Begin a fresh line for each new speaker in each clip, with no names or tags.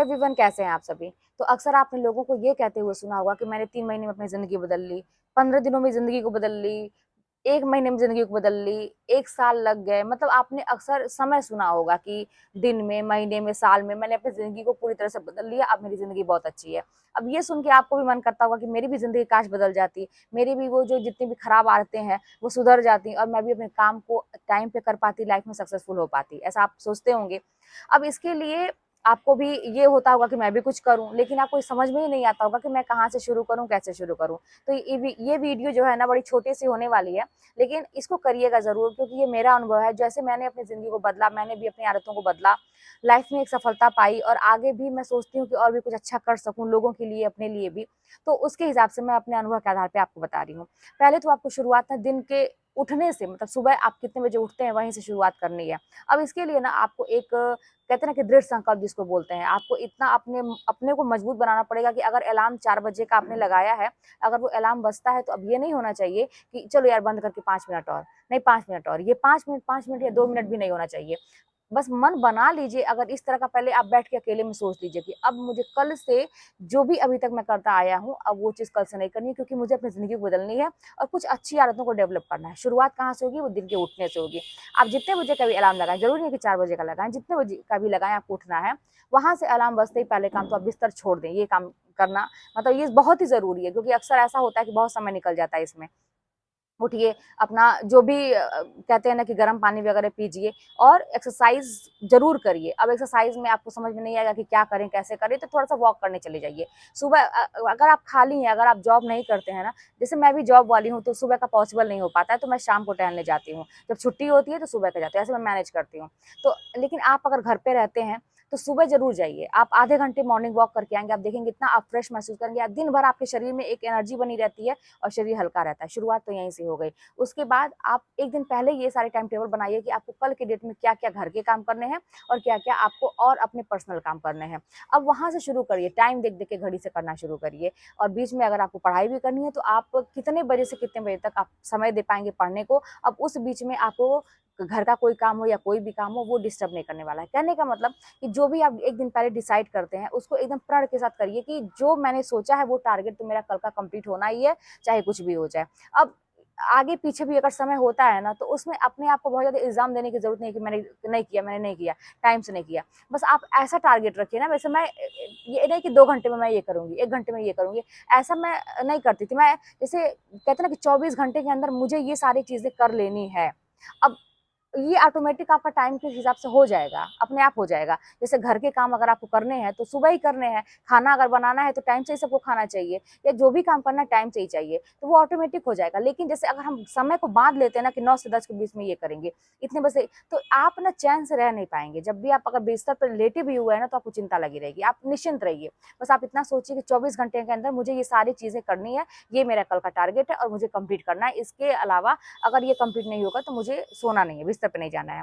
Everyone, कैसे हैं आप सभी। तो अक्सर आपने लोगों को ये कहते हुए सुना होगा कि मैंने 3 महीने में अपनी ज़िंदगी बदल ली, 15 दिनों में ज़िंदगी को बदल ली, 1 महीने में ज़िंदगी को बदल ली, 1 साल लग गए। मतलब आपने अक्सर समय सुना होगा कि दिन में, महीने में, साल में मैंने अपनी ज़िंदगी को पूरी तरह से बदल लिया, अब मेरी ज़िंदगी बहुत अच्छी है। अब ये सुन के आपको भी मन करता होगा कि मेरी भी ज़िंदगी काश बदल जाती, मेरी भी वो जो जितनी भी खराब आदतें हैं, वो सुधर जाती और मैं भी अपने काम को टाइम पे कर पाती, लाइफ़ में सक्सेसफुल हो पाती। ऐसा आप सोचते होंगे। अब इसके लिए आपको भी ये होता होगा कि मैं भी कुछ करूँ, लेकिन आपको समझ में ही नहीं आता होगा कि मैं कहाँ से शुरू करूँ, कैसे शुरू करूँ। तो ये वीडियो जो है ना बड़ी छोटी-सी होने वाली है, लेकिन इसको करिएगा ज़रूर, क्योंकि ये मेरा अनुभव है। जैसे मैंने अपनी ज़िंदगी को बदला, मैंने भी अपनी आदतों को बदला, लाइफ़ में एक सफलता पाई और आगे भी मैं सोचती हूँ कि और भी कुछ अच्छा कर सकूँ लोगों के लिए, अपने लिए भी। तो उसके हिसाब से मैं अपने अनुभव के आधार पे आपको बता रही हूँ। पहले तो आपको शुरुआत ना दिन के उठने से, मतलब सुबह आप कितने बजे उठते हैं, वहीं से शुरुआत करनी है। अब इसके लिए ना आपको एक कहते हैं ना कि दृढ़ संकल्प जिसको बोलते हैं, आपको इतना अपने अपने को मजबूत बनाना पड़ेगा कि अगर अलार्म 4 बजे का आपने लगाया है, अगर वो अलार्म बजता है तो अब ये नहीं होना चाहिए कि चलो यार बंद करके 5 मिनट और, नहीं 5 मिनट और, ये 5 मिनट या 2 मिनट भी नहीं होना चाहिए। बस मन बना लीजिए, अगर इस तरह का पहले आप बैठ के अकेले में सोच लीजिए कि अब मुझे कल से जो भी अभी तक मैं करता आया हूँ, अब वो चीज़ कल से नहीं करनी है, क्योंकि मुझे अपनी ज़िंदगी को बदलनी है और कुछ अच्छी आदतों को डेवलप करना है। शुरुआत कहाँ से होगी? वो दिन के उठने से होगी। आप जितने बजे का भी अलार्म लगाएँ, ज़रूरी नहीं कि 4 बजे का लगाएँ, जितने बजे का भी लगाएँ आपको उठना है, वहाँ से अलार्म बजते ही पहले काम तो आप बिस्तर छोड़ दें, ये काम करना मतलब ये बहुत ही ज़रूरी है, क्योंकि अक्सर ऐसा होता है कि बहुत समय निकल जाता है इसमें। उठिए, अपना जो भी कहते हैं ना कि गर्म पानी वगैरह पीजिए और एक्सरसाइज़ ज़रूर करिए। अब एक्सरसाइज़ में आपको समझ में नहीं आएगा कि क्या करें, कैसे करें, तो थोड़ा-सा वॉक करने चले जाइए। सुबह अगर आप खाली हैं, अगर आप जॉब नहीं करते हैं ना, जैसे मैं भी जॉब वाली हूँ, तो सुबह का पॉसिबल नहीं हो पाता है, तो मैं शाम को टहलने जाती हूँ। जब छुट्टी होती है, तो सुबह को जाती हूँ, ऐसे मैं मैनेज करती हूँ। तो लेकिन आप अगर घर पे रहते हैं, तो सुबह ज़रूर जाइए। आप आधे घंटे मॉर्निंग वॉक करके आएँगे, आप देखेंगे इतना आप फ्रेश महसूस करेंगे, दिन भर आपके शरीर में एक एनर्जी बनी रहती है और शरीर हल्का रहता है। शुरुआत तो यहीं से हो गई। उसके बाद आप 1 दिन पहले ये सारे टाइम टेबल बनाइए कि आपको कल के डेट में क्या-क्या घर के काम करने हैं और क्या-क्या आपको और अपने पर्सनल काम करने हैं। अब वहाँ से शुरू करिए, टाइम देख-देख के घड़ी से करना शुरू करिए और बीच में अगर आपको पढ़ाई भी करनी है, तो आप कितने बजे से कितने बजे तक आप समय दे पाएँगे पढ़ने को। अब उस बीच में आपको घर का कोई काम हो या कोई भी काम हो, वो डिस्टर्ब नहीं करने वाला है। कहने का मतलब कि जो भी आप 1 दिन पहले डिसाइड करते हैं, उसको एकदम प्रण के साथ करिए कि जो मैंने सोचा है, वो टारगेट तो मेरा कल का कंप्लीट होना ही है, चाहे कुछ भी हो जाए। अब आगे पीछे भी अगर समय होता है ना, तो उसमें अपने आप को बहुत ज़्यादा इल्ज़ाम देने की ज़रूरत नहीं है कि मैंने नहीं किया, टाइम से नहीं किया। बस आप ऐसा टारगेट रखिए ना, वैसे मैं ये नहीं कि 2 घंटे में मैं ये करूँगी, 1 घंटे में ये करूँगी, ऐसा मैं नहीं करती थी। मैं जैसे कहते हैं ना कि 24 घंटे के अंदर मुझे ये सारी चीज़ें कर लेनी है। अब ये ऑटोमेटिक आपका टाइम के हिसाब से हो जाएगा, अपने आप हो जाएगा। जैसे घर के काम अगर आपको करने हैं, तो सुबह ही करने हैं, खाना अगर बनाना है, तो टाइम से ही सबको खाना चाहिए या जो भी काम करना है, टाइम से ही चाहिए, तो वो ऑटोमेटिक हो जाएगा। लेकिन जैसे अगर हम समय को बाँध लेते हैं ना कि 9 से 10 के बीच में ये करेंगे, इतने बजे तो आप ना चैन से रह नहीं पाएँगे। जब भी आप अगर बिस्तर पर लेटे भी हुए हैं ना, तो आपको चिंता लगी रहेगी। आप निश्चिंत रहिए। बस आप इतना सोचिए कि 24 घंटे के अंदर मुझे ये सारी चीज़ें करनी है, ये मेरा कल का टारगेट है और मुझे कंप्लीट करना है। इसके अलावा अगर ये कंप्लीट नहीं होगा, तो मुझे सोना नहीं है, बिस्तर पे नहीं जाना है।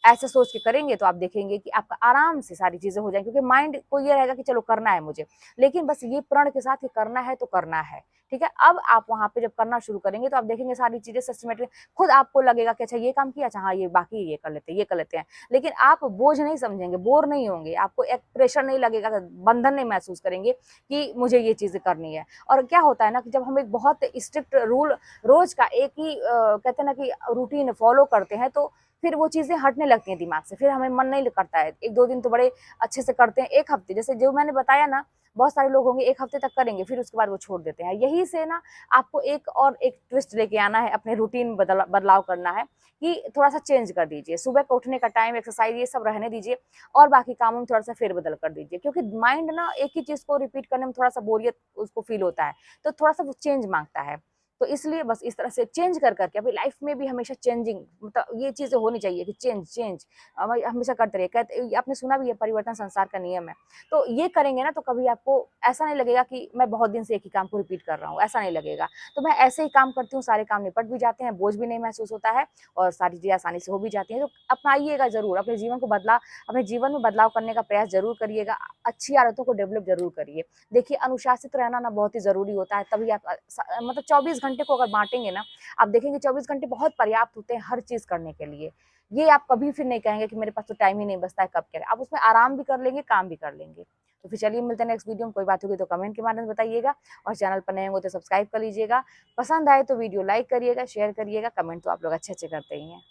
ऐसे सोच के करेंगे तो आप देखेंगे कि आपका आराम से सारी चीज़ें हो जाएँगी, क्योंकि माइंड को ये रहेगा कि चलो करना है मुझे। लेकिन बस ये प्रण के साथ कि करना है तो करना है, ठीक है? अब आप वहाँ पे जब करना शुरू करेंगे, तो आप देखेंगे सारी चीज़ें सिस्टमैटिक खुद आपको लगेगा कि अच्छा ये काम किया, अच्छा हाँ, ये बाकी है, ये कर लेते हैं, ये कर लेते हैं। लेकिन आप बोझ नहीं समझेंगे, बोर नहीं होंगे, आपको एक प्रेशर नहीं लगेगा, बंधन नहीं महसूस करेंगे कि मुझे ये चीज़ें करनी है। और क्या होता है ना कि जब हम एक बहुत स्ट्रिक्ट रूल रोज़ का एक ही कहते हैं ना कि रूटीन फॉलो करते हैं, तो फिर वो चीज़ें हटने लगती हैं दिमाग से, फिर हमें मन नहीं करता है। 1-2 दिन तो बड़े अच्छे से करते हैं, 1 हफ्ते जैसे जो मैंने बताया ना, बहुत सारे लोग होंगे 1 हफ्ते तक करेंगे, फिर उसके बाद वो छोड़ देते हैं। यहीं से ना आपको एक ट्विस्ट लेके आना है, अपने रूटीन बदलाव करना है कि थोड़ा-सा चेंज कर दीजिए। सुबह का उठने का टाइम, एक्सरसाइज़ ये सब रहने दीजिए और बाकी कामों में थोड़ा-सा फेर-बदल कर दीजिए, क्योंकि माइंड ना एक ही चीज़ को रिपीट करने में थोड़ा-सा बोरियत उसको फ़ील होता है, तो थोड़ा-सा वो चेंज माँगता है। तो इसलिए बस इस तरह से चेंज कर के अपनी लाइफ में भी हमेशा चेंजिंग, मतलब ये चीज़ें होनी चाहिए कि चेंज चेंज वही हमेशा करते रहिए। कहते आपने सुना भी है, परिवर्तन संसार का नियम है। तो ये करेंगे ना, तो कभी आपको ऐसा नहीं लगेगा कि मैं बहुत दिन से एक ही काम को रिपीट कर रहा हूँ, ऐसा नहीं लगेगा। तो मैं ऐसे ही काम करती हूँ, सारे काम निपट भी जाते हैं, बोझ भी नहीं महसूस होता है और सारी चीज़ें आसानी से हो भी जाती हैं। तो अपनाइएगा ज़रूर, अपने जीवन में बदलाव करने का प्रयास ज़रूर करिएगा, अच्छी आदतों को डेवलप ज़रूर करिए। देखिए, अनुशासित रहना ना बहुत ही ज़रूरी होता है, तभी आप मतलब 24 घंटे घंटे को अगर बाँटेंगे ना, आप देखेंगे 24 घंटे बहुत पर्याप्त होते हैं हर चीज़ करने के लिए। ये आप कभी फिर नहीं कहेंगे कि मेरे पास तो टाइम ही नहीं बचता है, कब करें। आप उसमें आराम भी कर लेंगे, काम भी कर लेंगे। तो फिर चलिए मिलते हैं नेक्स्ट वीडियो में। कोई बात होगी तो कमेंट के माध्यम से बताइएगा और चैनल पर नए होंगे तो सब्सक्राइब कर लीजिएगा। पसंद आए तो वीडियो लाइक करिएगा, शेयर करिएगा, कमेंट तो आप लोग अच्छे-अच्छे करते ही हैं।